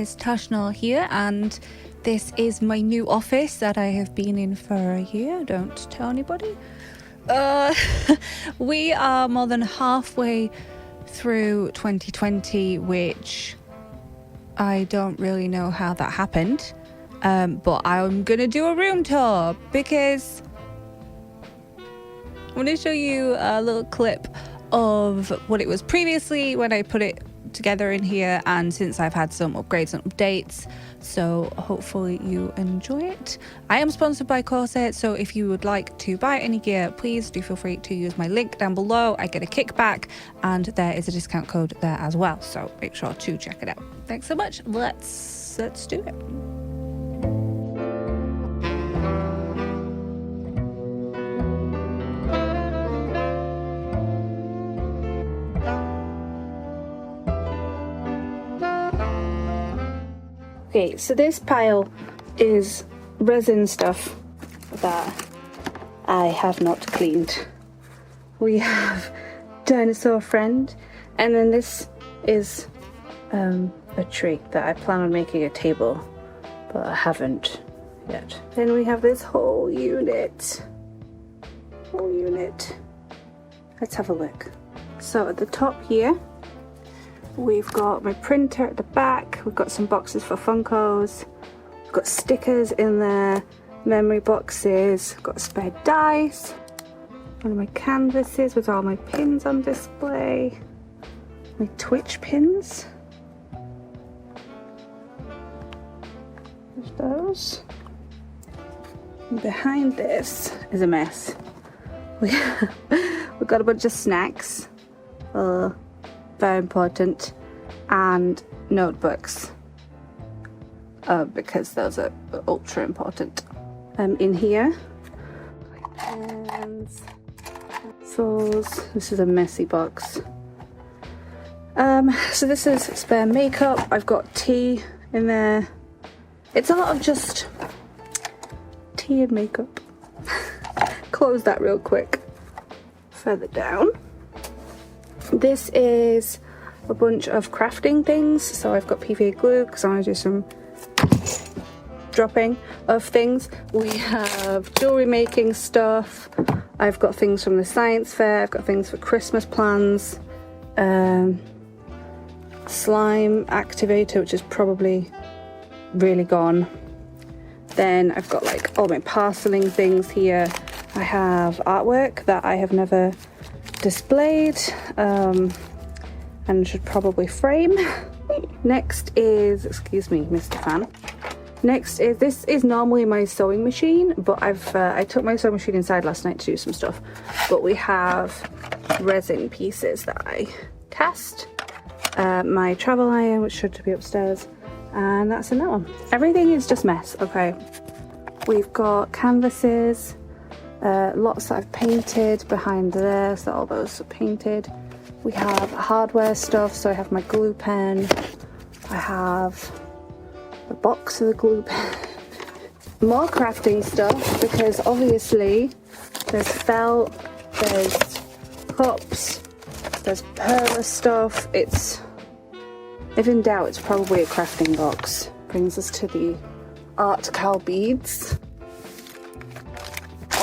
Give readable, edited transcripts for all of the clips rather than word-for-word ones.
is Tashnarr here, and this is my new office that I have been in for a year. Don't tell anybody. We are more than halfway through 2020, which I don't really know how that happened, but I'm gonna do a room tour because I'm gonna show you a little clip of what it was previously when I put it together in here, and since I've had some upgrades and updates, so hopefully you enjoy it. I am sponsored by Corsair, so if you would like to buy any gear, please do feel free to use my link down below. I get a kickback and there is a discount code there as well, so make sure to check it out. Thanks so much. Let's do it. Okay, so this pile is resin stuff that I have not cleaned. We have Dinosaur Friend, and then this is a tree that I plan on making a table, but I haven't yet. Then we have this whole unit. Let's have a look. So at the top here, we've got my printer at the back, we've got some boxes for Funkos, we've got stickers in there, memory boxes, got spare dice, one of my canvases with all my pins on display, my Twitch pins, there's those. And behind this is a mess. We've got a bunch of snacks. Very important, and notebooks, because those are ultra important. In here, pens, pencils. This is a messy box. So this is spare makeup. I've got tea in there. It's a lot of just tea and makeup. Close that real quick. Further down, this is a bunch of crafting things. So I've got PVA glue because I want to do some dropping of things. We have jewelry making stuff. I've got things from the science fair. I've got things for Christmas plans. Slime activator, which is probably really gone. Then I've got like all my parceling things here. I have artwork that I have never displayed and should probably frame. Next is, excuse me Mr. Fan, next is, this is normally my sewing machine, but I took my sewing machine inside last night to do some stuff, but we have resin pieces that I cast, my travel iron, which should be upstairs, and that's in that one. Everything is just mess. Okay, we've got canvases, lots that I've painted behind there, so all those are painted. We have hardware stuff, so I have my glue pen, I have a box of the glue pen, more crafting stuff, because obviously there's felt, there's cups, there's perla stuff. It's, if in doubt, it's probably a crafting box. Brings us to the art cow beads.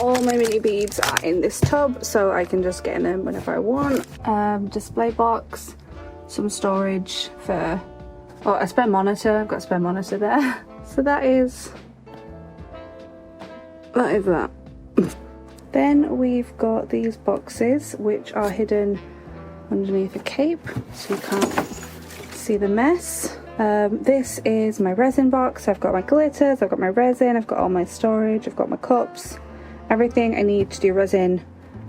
All my mini beads are in this tub, so I can just get in them whenever I want. Display box, some storage for, oh, a spare monitor. I've got a spare monitor there. So that is that. Then we've got these boxes, which are hidden underneath a cape, so you can't see the mess. This is my resin box. I've got my glitters, I've got my resin, I've got all my storage, I've got my cups. Everything I need to do resin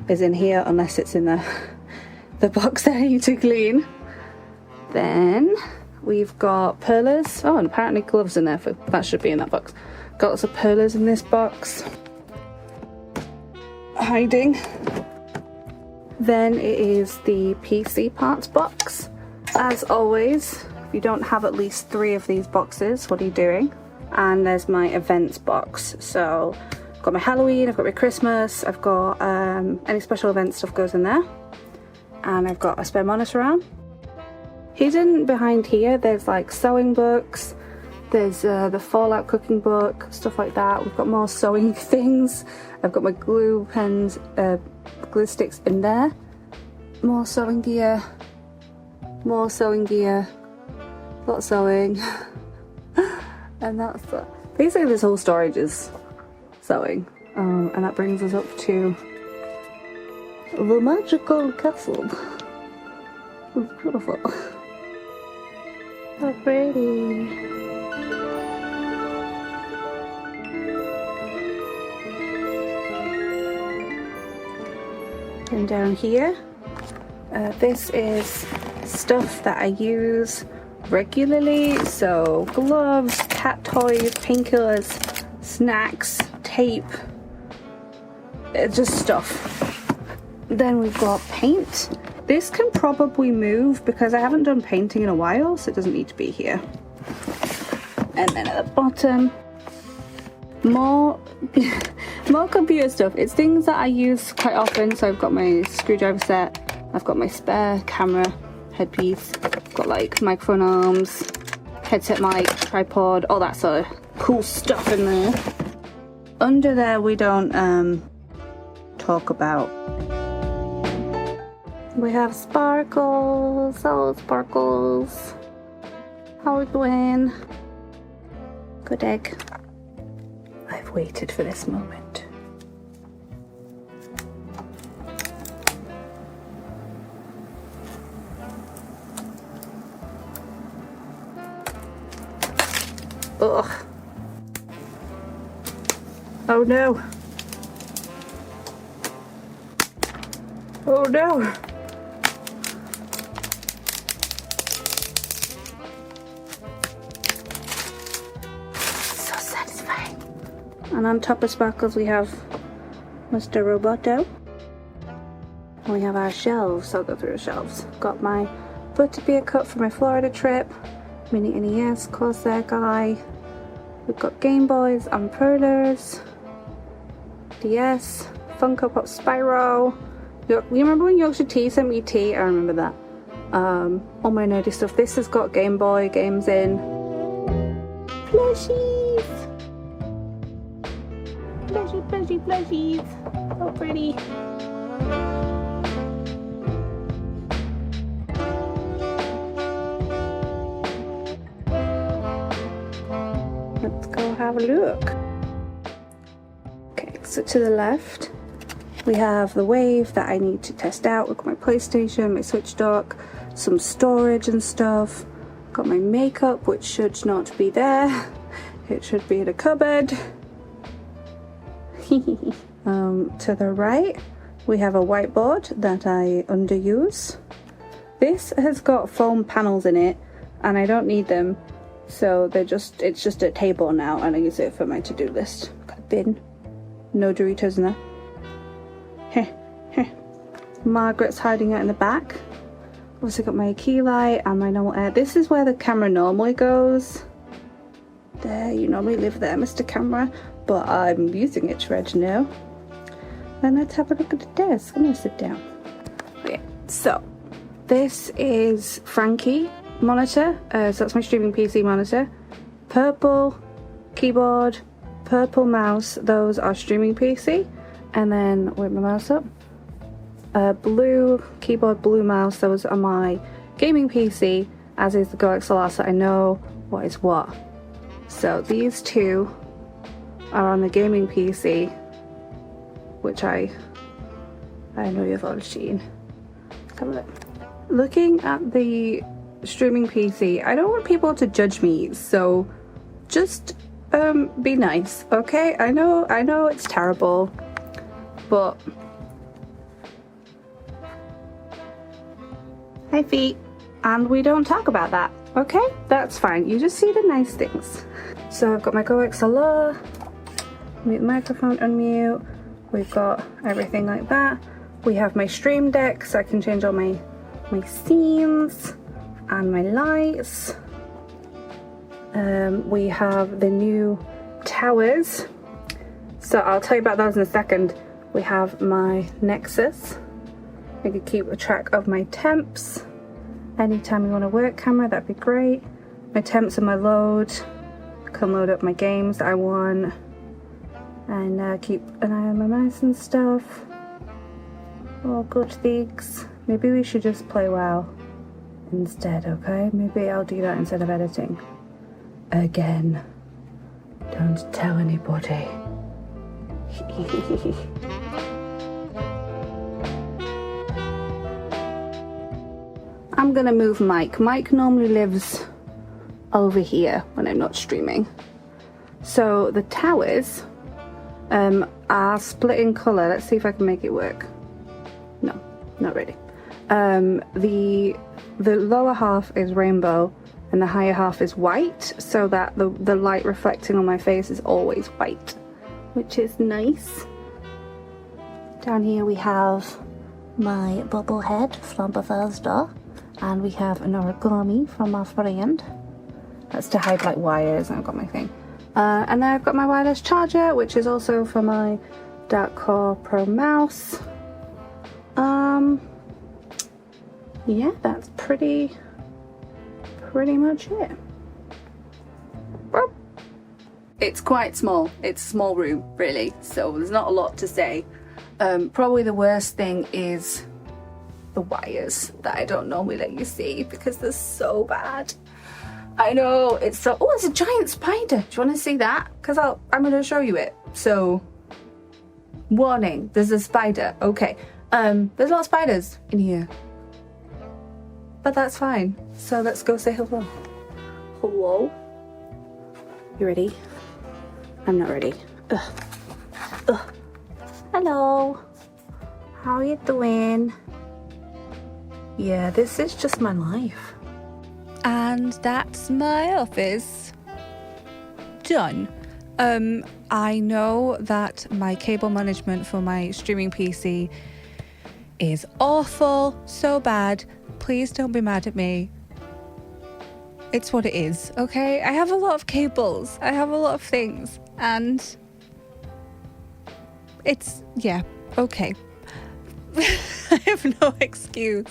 is in here, unless it's in the box that I need to clean. Then we've got perlers. Oh, and apparently gloves in there, that should be in that box. Got lots of perlers in this box. Hiding. Then it is the PC parts box. As always, if you don't have at least 3 of these boxes, what are you doing? And there's my events box. So I've got my Halloween, I've got my Christmas, I've got any special event stuff goes in there. And I've got a spare monitor arm. Hidden behind here, there's like sewing books, There's the Fallout cooking book, stuff like that. We've got more sewing things. I've got my glue pens, glue sticks in there. More sewing gear. More sewing gear. A lot of sewing. And that's basically this whole storage is sewing. And that brings us up to the magical castle. It's beautiful. So pretty. And down here, this is stuff that I use regularly, so gloves, cat toys, painkillers, snacks, tape, just stuff. Then we've got paint. This can probably move because I haven't done painting in a while, so it doesn't need to be here. And then at the bottom, more computer stuff. It's things that I use quite often. So I've got my screwdriver set, I've got my spare camera headpiece, I've got like microphone arms, headset mic, tripod, all that sort of cool stuff in there. Under there we don't talk about. We have sparkles. Hello sparkles. How are we doing? Good egg. I've waited for this moment. Ugh. Oh no. Oh no. And on top of sparkles we have Mr. Roboto. And we have our shelves. I'll go through the shelves. Got my butterbeer cup for my Florida trip, mini NES, Corsair guy. We've got Game Boys, Unfurlers, DS, Funko Pop Spyro. You remember when Yorkshire Tea sent me tea? I remember that. All my nerdy stuff. This has got Game Boy games in. Plushies! Plushies. So pretty. Let's go have a look. Okay, so to the left we have the Wave that I need to test out. We've got my PlayStation, my Switch dock, some storage and stuff. Got my makeup, which should not be there. It should be in a cupboard. To the right we have a whiteboard that I underuse. This has got foam panels in it and I don't need them, so it's just a table now and I use it for my to-do list. Got a bin, no Doritos in there. Margaret's hiding out in the back. Also got my key light and my normal air. This is where the camera normally goes. There, you normally live there, Mr. Camera, but I'm using it right now. Then let's have a look at the desk. I'm gonna sit down. Okay, so this is Frankie monitor. So that's my streaming PC monitor. Purple keyboard, purple mouse. Those are streaming PC. And then wait, my mouse up. Blue keyboard, blue mouse. Those are my gaming PC. As is the GoXLR, so I know what is what. So these two are on the gaming PC, which I know you've all seen. Come look. Looking at the streaming PC, I don't want people to judge me, so just be nice, okay? I know it's terrible, but hi feet, and we don't talk about that, okay? That's fine. You just see the nice things. So I've got my GoXLR, mute microphone, unmute. We've got everything like that. We have my stream deck, so I can change all my scenes and my lights. We have the new towers. So I'll tell you about those in a second. We have my Nexus. I can keep a track of my temps. Anytime you want a work camera, that'd be great. My temps and my load. can load up my games that I want, and keep an eye on my mouse and stuff. All good things. Maybe we should just play WoW instead, okay? Maybe I'll do that instead of editing. Again. Don't tell anybody. I'm gonna move Mike. Mike normally lives over here when I'm not streaming. So the towers are split in colour. Let's see if I can make it work. No, not really. The lower half is rainbow and the higher half is white, so that the light reflecting on my face is always white, which is nice. Down here we have my bobblehead from Bethesda, and we have an origami from my friend. That's to hide like wires, and I've got my thing. And then I've got my wireless charger, which is also for my Dark Core Pro mouse. Yeah, that's pretty much it. It's quite small. It's a small room, really, so there's not a lot to say. Probably the worst thing is the wires that I don't normally let you see because they're so bad. I know, it's so... Oh, it's a giant spider. Do you want to see that? Because I'm going to show you it. So, warning, there's a spider. Okay. There's a lot of spiders in here. But that's fine. So let's go say hello. Hello? You ready? I'm not ready. Ugh. Ugh. Hello. How are you doing? Yeah, this is just my life. And that's my office done. I know that my cable management for my streaming PC is awful, so bad. Please don't be mad at me. It's what it is, okay? I have a lot of cables. I have a lot of things, and it's, yeah, okay. I have no excuse.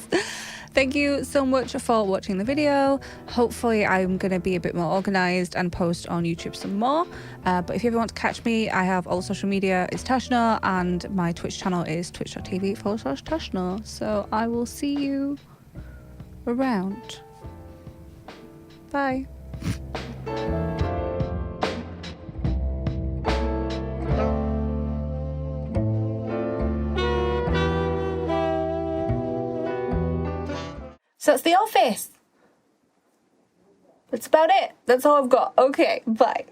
Thank you so much for watching the video. Hopefully I'm going to be a bit more organised and post on YouTube some more. But if you ever want to catch me, I have all social media. It's Tashnarr, and my Twitch channel is twitch.tv/Tashnarr. So I will see you around. Bye. So that's the office. That's about it. That's all I've got. Okay, bye.